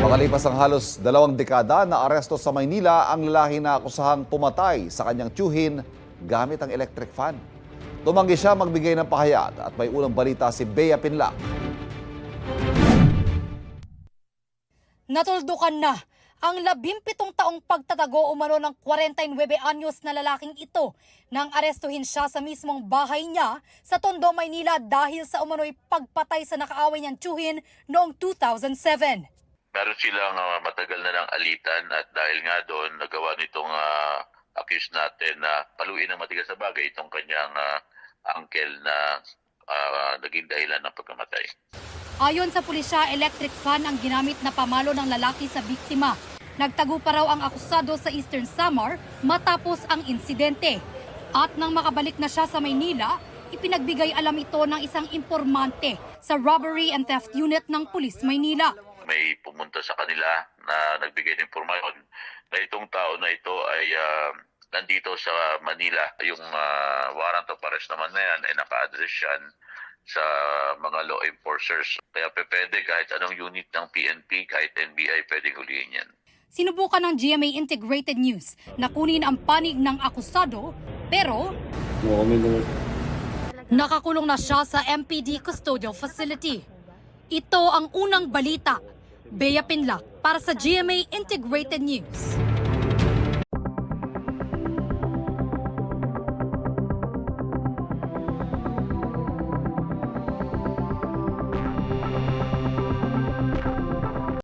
Makalipas ang halos 2 dekada na aresto sa Maynila ang lalaki na akusahang pumatay sa kanyang tiyuhin gamit ang electric fan. Tumanggi siya magbigay ng pahayag at may unang balita si Bea Pinlac. Natuldukan na ang 17 taong pagtatago umano ng 49 anyos na lalaking ito nang arestuhin siya sa mismong bahay niya sa Tondo, Maynila dahil sa umano'y pagpatay sa nakaaway niyang tiyuhin noong 2007. Meron silang matagal na ng alitan at dahil nga doon nagawa nitong accused natin na paluin ng matigas na bagay itong kanyang uncle na naging dahilan ng pagkamatay. Ayon sa pulisya, electric fan ang ginamit na pamalo ng lalaki sa biktima. Nagtago pa raw ang akusado sa Eastern Samar matapos ang insidente. At nang makabalik na siya sa Maynila, ipinagbigay alam ito ng isang informante sa Robbery and Theft Unit ng Pulis Maynila. May pumunta sa kanila na nagbigay ng impormasyon na itong tao na ito ay nandito sa Manila. Yung warrant of arrest naman na yan ay naka-address yan sa mga law enforcers. Kaya pwede kahit anong unit ng PNP, kahit NBI, pwede hulihin yan. Sinubukan ng GMA Integrated News na kunin ang panig ng akusado pero nakakulong na siya sa MPD Custodial Facility. Ito ang unang balita. Bea Pinlac para sa GMA Integrated News.